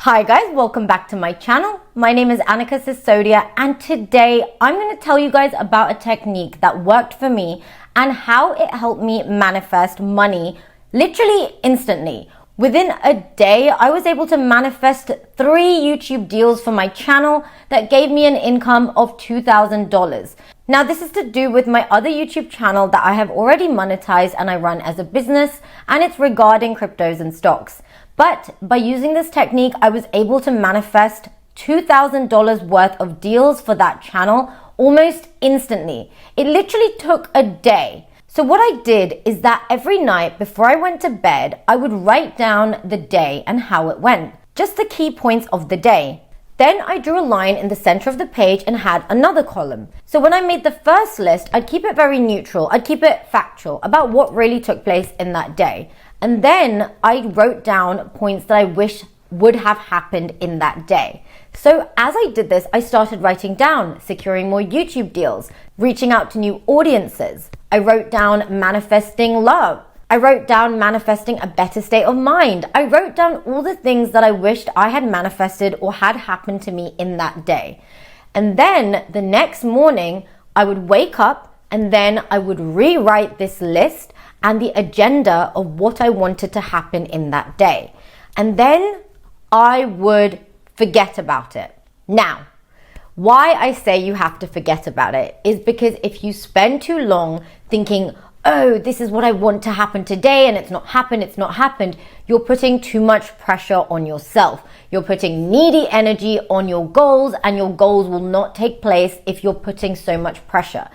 Hi guys, welcome back to my channel. My name is Annikasisodiachannel, and today I'm going to tell you guys about a technique that worked for me and how it helped me manifest money literally instantly. Within a day, I was able to manifest 3 YouTube deals for my channel that gave me an income of $2,000. Now, this is to do with my other YouTube channel that I have already monetized and I run as a business, and it's regarding cryptos and stocks. But by using this technique, I was able to manifest $2,000 worth of deals for that channel almost instantly. It literally took a day. So what I did is that every night before I went to bed, I would write down the day and how it went, just the key points of the day. Then I drew a line in the center of the page and had another column. So when I made the first list, I'd keep it very neutral. I'd keep it factual about what really took place in that day. And then I wrote down points that I wish would have happened in that day. So as I did this, I started writing down securing more YouTube deals, reaching out to new audiences. I wrote down manifesting love. I wrote down manifesting a better state of mind. I wrote down all the things that I wished I had manifested or had happened to me in that day. And then the next morning, I would wake up and then I would rewrite this list and the agenda of what I wanted to happen in that day. And then I would forget about it. Now, why I say you have to forget about it is because if you spend too long thinking, oh, this is what I want to happen today and it's not happened, you're putting too much pressure on yourself. You're putting needy energy on your goals, and your goals will not take place if you're putting so much pressure.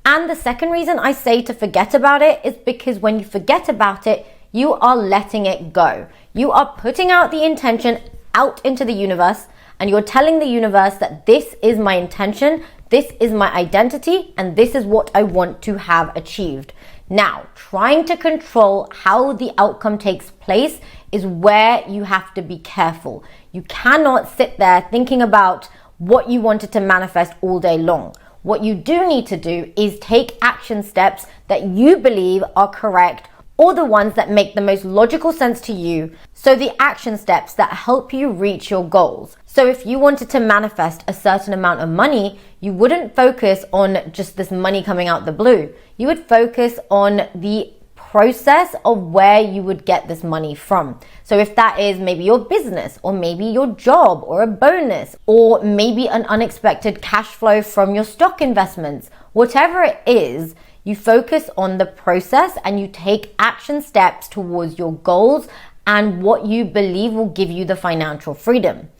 And the second reason I say to forget about it is because when you forget about it, you are letting it go. You are putting out the intention out into the universe, and you're telling the universe that this is my intention, this is my identity, and this is what I want to have achieved. Now, trying to control how the outcome takes place is where you have to be careful. You cannot sit there thinking about what you wanted to manifest all day long. What you do need to do is take action steps that you believe are correct, or the ones that make the most logical sense to you. So the action steps that help you reach your goals. So if you wanted to manifest a certain amount of money, you wouldn't focus on just this money coming out the blue. You would focus on the process of where you would get this money from. So if that is maybe your business, or maybe your job, or a bonus, or maybe an unexpected cash flow from your stock investments, whatever it is, you focus on the process and you take action steps towards your goals and what you believe will give you the financial freedom.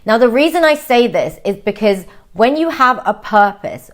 Now, the reason I say this is because when you have a purpose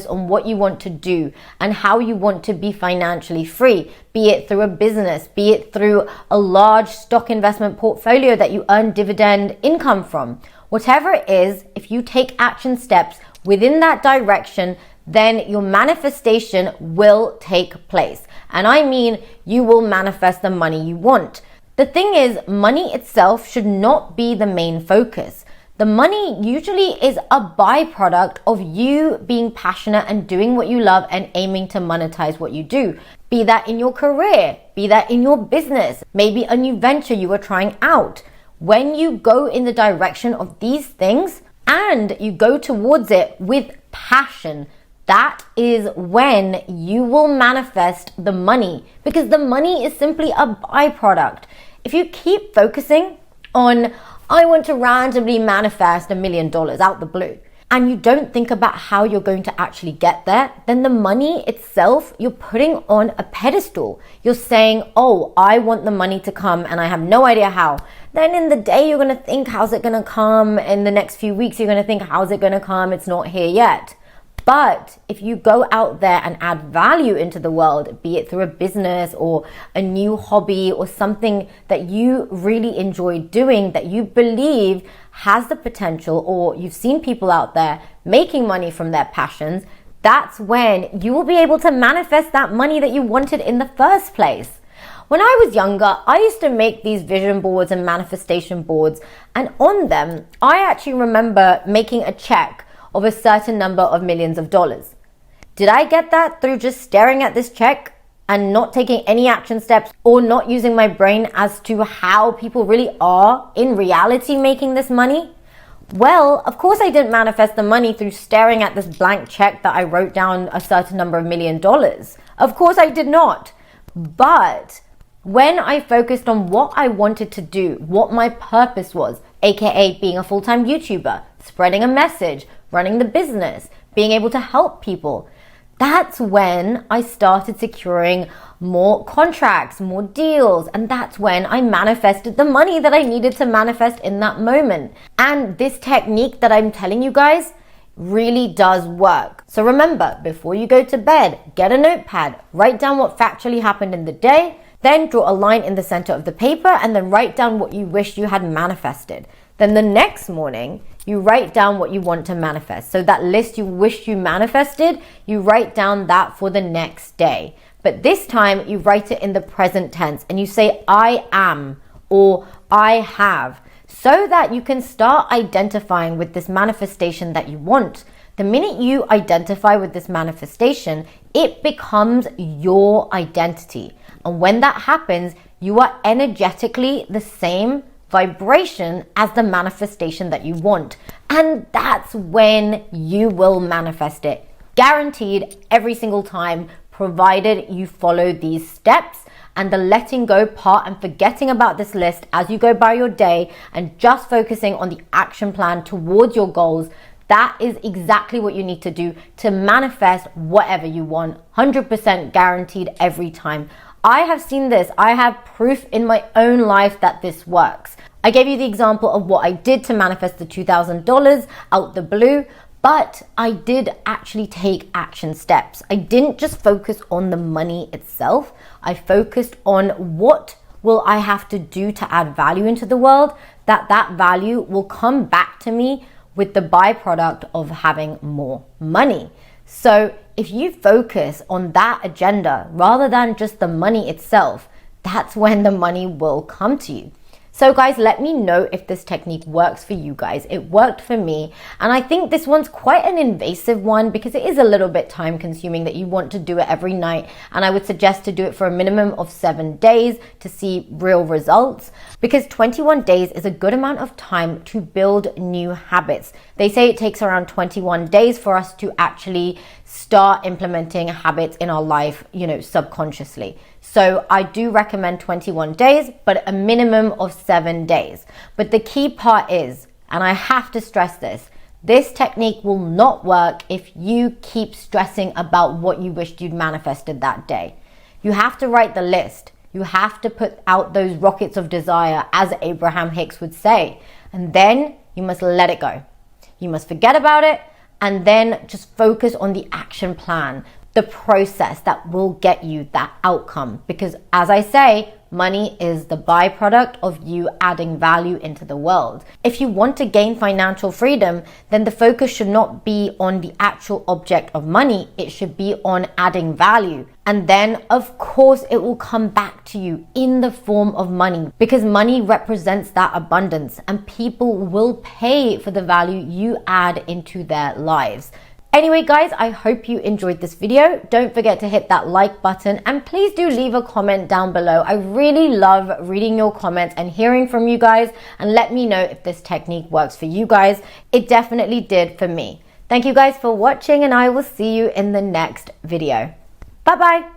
on what you want to do and how you want to be financially free, be it through a business, be it through a large stock investment portfolio that you earn dividend income from, whatever it is, if you take action steps within that direction, then your manifestation will take place. And I mean, you will manifest the money you want. The thing is, money itself should not be the main focus. The money usually is a byproduct of you being passionate and doing what you love and aiming to monetize what you do. Be that in your career, be that in your business, maybe a new venture you are trying out. When you go in the direction of these things and you go towards it with passion, that is when you will manifest the money, because the money is simply a byproduct. If you keep focusing on, I want to randomly manifest $1 million out the blue, and you don't think about how you're going to actually get there, then the money itself, you're putting on a pedestal. You're saying, oh, I want the money to come and I have no idea how. Then in the day, you're going to think, how's it going to come? In the next few weeks, you're going to think, how's it going to come? It's not here yet. But if you go out there and add value into the world, be it through a business or a new hobby or something that you really enjoy doing, that you believe has the potential, or you've seen people out there making money from their passions, that's when you will be able to manifest that money that you wanted in the first place. When I was younger, I used to make these vision boards and manifestation boards, and on them, I actually remember making a check of a certain number of millions of dollars. Did I get that through just staring at this check? and not taking any action steps or not using my brain as to how people really are in reality making this money? Well, of course I didn't manifest the money through staring at this blank check that I wrote down a certain number of $1 million. Of course I did not. But when I focused on what I wanted to do, what my purpose was, aka being a full-time YouTuber, spreading a message, running the business, being able to help people, that's when I started securing more contracts, more deals, and that's when I manifested the money that I needed to manifest in that moment. And this technique that I'm telling you guys really does work. So remember, before you go to bed, get a notepad, write down what factually happened in the day, then draw a line in the center of the paper and then write down what you wish you had manifested. Then the next morning, you write down what you want to manifest. So that list you wish you manifested, you write down that for the next day. But this time you write it in the present tense and you say, I am or I have, so that you can start identifying with this manifestation that you want. The minute you identify with this manifestation, it becomes your identity. And when that happens, you are energetically the same vibration as the manifestation that you want. And that's when you will manifest it. Guaranteed every single time, provided you follow these steps and the letting go part and forgetting about this list as you go by your day and just focusing on the action plan towards your goals. That is exactly what you need to do to manifest whatever you want. 100% guaranteed every time. I have seen this. I have proof in my own life that this works. I gave you the example of what I did to manifest the $2,000 out the blue, but I did actually take action steps. I didn't just focus on the money itself. I focused on what will I have to do to add value into the world, that value will come back to me with the byproduct of having more money. So if you focus on that agenda rather than just the money itself, that's when the money will come to you. So guys, let me know if this technique works for you guys. It worked for me. And I think this one's quite an invasive one because it is a little bit time consuming that you want to do it every night. And I would suggest to do it for a minimum of 7 days to see real results, because 21 days is a good amount of time to build new habits. They say it takes around 21 days for us to actually start implementing habits in our life, subconsciously. So I do recommend 21 days, but a minimum of 7 days. But the key part is, and I have to stress this technique will not work if you keep stressing about what you wished you'd manifested that day. You have to write the list. You have to put out those rockets of desire, as Abraham Hicks would say. And then you must let it go. You must forget about it and then just focus on the action plan, the process that will get you that outcome. Because as I say, money is the byproduct of you adding value into the world. If you want to gain financial freedom, then the focus should not be on the actual object of money. It should be on adding value. And then, of course, it will come back to you in the form of money, because money represents that abundance and people will pay for the value you add into their lives. Anyway, guys, I hope you enjoyed this video. Don't forget to hit that like button and please do leave a comment down below. I really love reading your comments and hearing from you guys, and let me know if this technique works for you guys. It definitely did for me. Thank you guys for watching, and I will see you in the next video. Bye-bye.